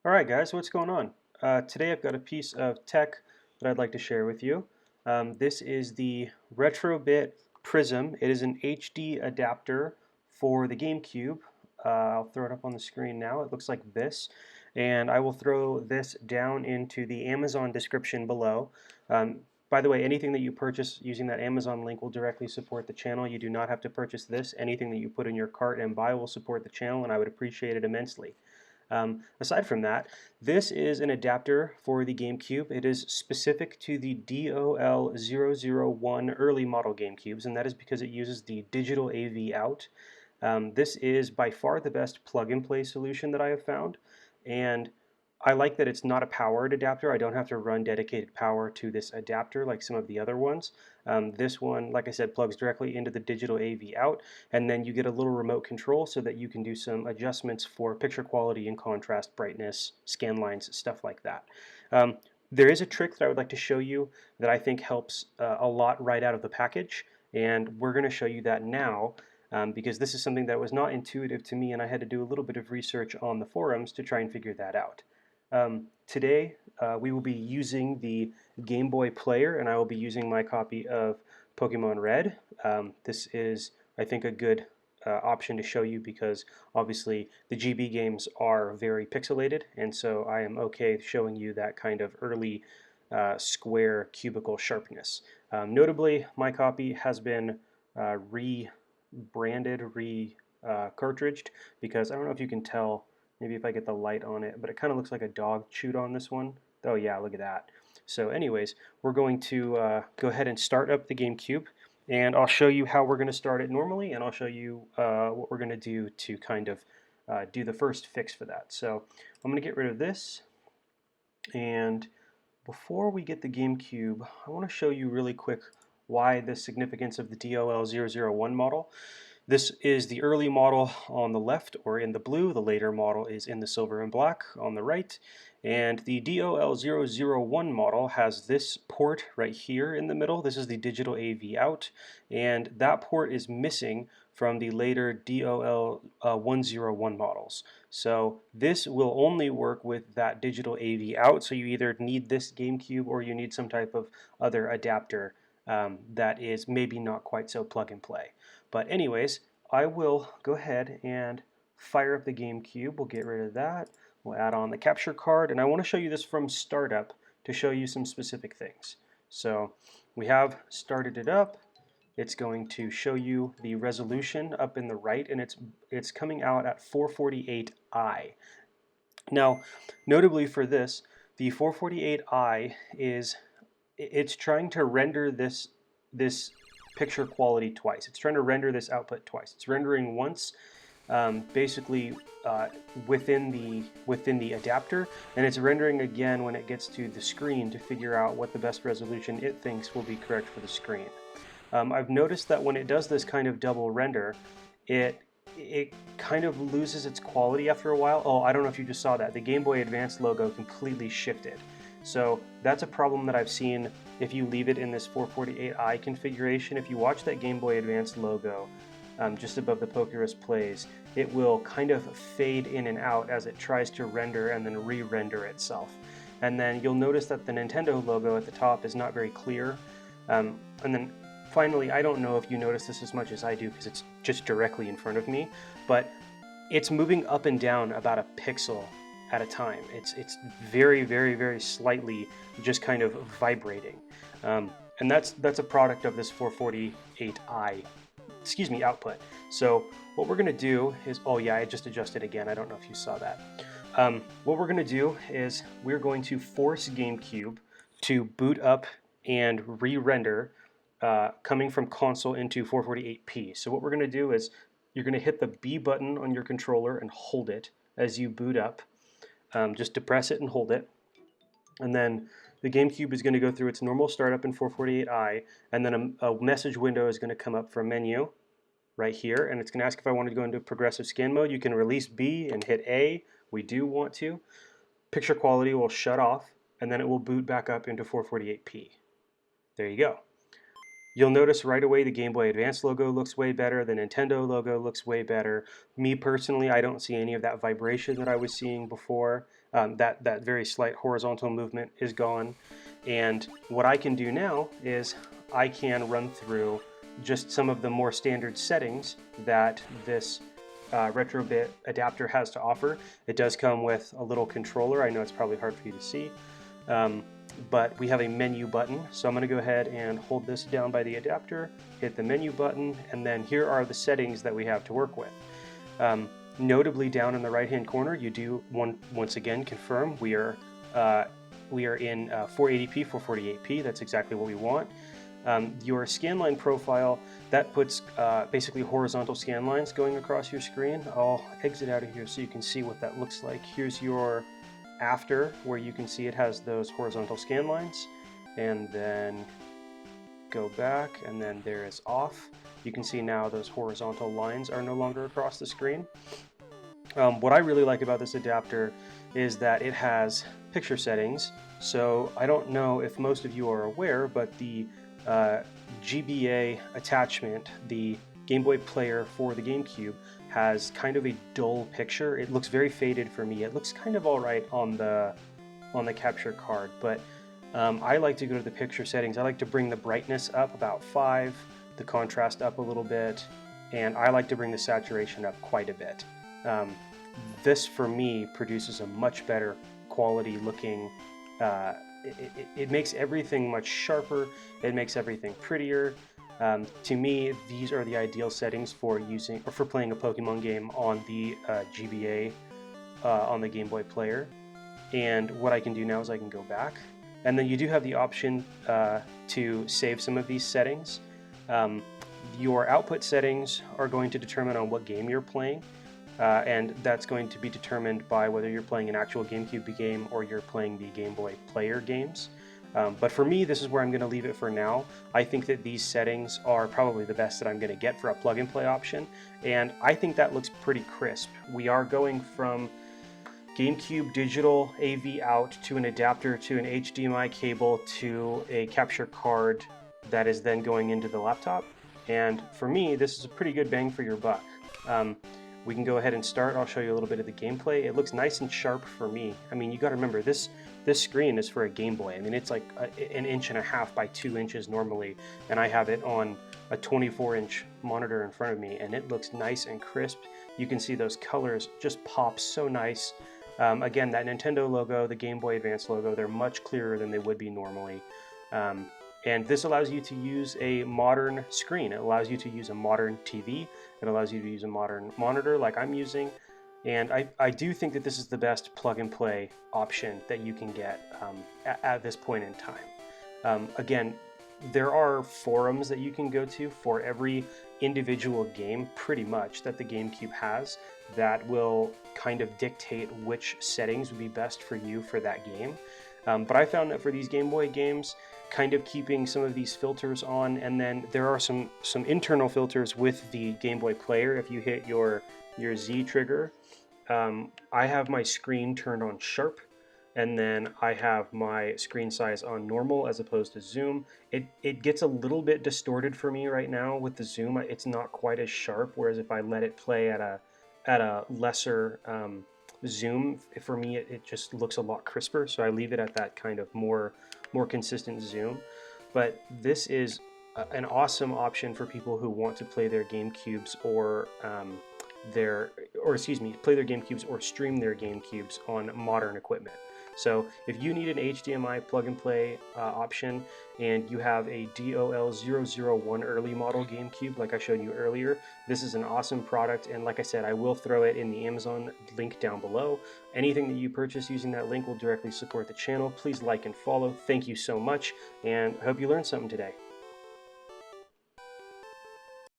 Alright guys, what's going on? Today I've got a piece of tech that I'd like to share with you. This is the Retrobit Prism. It is an HD adapter for the Gamecube. I'll throw it up on the screen now. It looks like this. And I will throw this down into the Amazon description below. By the way, anything that you purchase using that Amazon link will directly support the channel. You do not have to purchase this. Anything that you put in your cart and buy will support the channel, and I would appreciate it immensely. Aside from that, this is an adapter for the GameCube. It is specific to the DOL001 early model GameCubes, and that is because it uses the digital AV out. This is by far the best plug-and-play solution that I have found, and I like that it's not a powered adapter. I don't have to run dedicated power to this adapter like some of the other ones. This one, like I said, plugs directly into the digital AV out, and then you get a little remote control so that you can do some adjustments for picture quality and contrast, brightness, scan lines, stuff like that. There is a trick that I would like to show you that I think helps a lot right out of the package, and we're going to show you that now. Because this is something that was not intuitive to me, and I had to do a little bit of research on the forums to try and figure that out. Today we will be using the Game Boy player, and I will be using my copy of Pokemon Red. This is, I think, a good option to show you because obviously the GB games are very pixelated, and so I am okay showing you that kind of early square cubicle sharpness. Notably, my copy has been rebranded, cartridged, because I don't know if you can tell. Maybe if I get the light on it, but it kind of looks like a dog chewed on this one. Oh yeah, look at that. So anyways, we're going to go ahead and start up the GameCube, and I'll show you how we're going to start it normally, and I'll show you what we're going to do to kind of do the first fix for that. So I'm going to get rid of this, and before we get the GameCube, I want to show you really quick why the significance of the DOL001 model. This is the early model on the left, or in the blue. The later model is in the silver and black on the right. And the DOL001 model has this port right here in the middle. This is the digital AV out, and that port is missing from the later DOL101 models. So this will only work with that digital AV out, so you either need this GameCube or you need some type of other adapter that is maybe not quite so plug and play. But anyways, I will go ahead and fire up the GameCube. We'll get rid of that. We'll add on the capture card, and I want to show you this from startup to show you some specific things. So we have started it up. It's going to show you the resolution up in the right, and it's coming out at 448i. Now, notably for this, the 448i it's trying to render this picture quality twice. It's trying to render this output twice. It's rendering once, basically within the adapter, and it's rendering again when it gets to the screen to figure out what the best resolution it thinks will be correct for the screen. I've noticed that when it does this kind of double render, it kind of loses its quality after a while. Oh, I don't know if you just saw that. The Game Boy Advance logo completely shifted. So that's a problem that I've seen if you leave it in this 448i configuration. If you watch that Game Boy Advance logo just above the Pokerus plays, it will kind of fade in and out as it tries to render and then re-render itself. And then you'll notice that the Nintendo logo at the top is not very clear. And then finally, I don't know if you notice this as much as I do because it's just directly in front of me, but it's moving up and down about a pixel at a time. It's very, very, very slightly just kind of vibrating. And that's a product of this 448i, output. So what we're going to do is, oh yeah, I just adjusted again. I don't know if you saw that. What we're going to do is we're going to force GameCube to boot up and re-render coming from console into 448p. So what we're going to do is you're going to hit the B button on your controller and hold it as you boot up. Just depress it and hold it. And then the GameCube is going to go through its normal startup in 448i, and then a message window is going to come up from menu right here, and it's going to ask if I want to go into progressive scan mode. You can release B and hit A. We do want to. Picture quality will shut off, and then it will boot back up into 448p. There you go. You'll notice right away the Game Boy Advance logo looks way better, the Nintendo logo looks way better. Me personally, I don't see any of that vibration that I was seeing before. That very slight horizontal movement is gone. And what I can do now is I can run through just some of the more standard settings that this Retrobit adapter has to offer. It does come with a little controller. I know it's probably hard for you to see. But we have a menu button, so I'm going to go ahead and hold this down by the adapter, hit the menu button, and then here are the settings that we have to work with. Notably, down in the right hand corner, you do once again confirm we are in 480p 448p. That's exactly what we want. Your scanline profile, that puts basically horizontal scan lines going across your screen. I'll exit out of here so you can see what that looks like. Here's your after, where you can see it has those horizontal scan lines, and then go back, and then there is off. You can see now those horizontal lines are no longer across the screen. What I really like about this adapter is that it has picture settings. So I don't know if most of you are aware, but the GBA attachment, the Game Boy player for the GameCube, has kind of a dull picture. It looks very faded for me. It looks kind of all right on the capture card, but I like to go to the picture settings. I like to bring the brightness up about 5, the contrast up a little bit, and I like to bring the saturation up quite a bit. This for me produces a much better quality looking, it makes everything much sharper, it makes everything prettier. To me, these are the ideal settings for playing a Pokemon game on the GBA on the Game Boy player. And what I can do now is I can go back, and then you do have the option to save some of these settings. Your output settings are going to determine on what game you're playing, and that's going to be determined by whether you're playing an actual GameCube game or you're playing the Game Boy player games. But for me, this is where I'm going to leave it for now. I think that these settings are probably the best that I'm going to get for a plug-and-play option, and I think that looks pretty crisp. We are going from GameCube digital AV out to an adapter to an HDMI cable to a capture card that is then going into the laptop, and for me, this is a pretty good bang for your buck. We can go ahead and start. I'll show you a little bit of the gameplay. It looks nice and sharp for me. I mean, you got to remember, this screen is for a Game Boy. I mean, it's like an 1.5 inches by 2 inches normally, and I have it on a 24-inch monitor in front of me, and it looks nice and crisp. You can see those colors just pop so nice. Again, that Nintendo logo, the Game Boy Advance logo, they're much clearer than they would be normally. And this allows you to use a modern screen. It allows you to use a modern TV. It allows you to use a modern monitor like I'm using. And I do think that this is the best plug-and-play option that you can get at this point in time. Again, there are forums that you can go to for every individual game, pretty much, that the GameCube has that will kind of dictate which settings would be best for you for that game. But I found that for these Game Boy games, kind of keeping some of these filters on, and then there are some internal filters with the Game Boy player. If you hit your Z trigger, I have my screen turned on sharp, and then I have my screen size on normal as opposed to zoom. It gets a little bit distorted for me right now with the zoom. It's not quite as sharp, whereas if I let it play at a lesser zoom, for me it just looks a lot crisper, so I leave it at that kind of more consistent zoom. But this is an awesome option for people who want to play their GameCubes or play their GameCubes or stream their GameCubes on modern equipment. So if you need an HDMI plug-and-play option and you have a DOL001 early model GameCube like I showed you earlier, this is an awesome product, and like I said, I will throw it in the Amazon link down below. Anything that you purchase using that link will directly support the channel. Please like and follow. Thank you so much, and I hope you learned something today.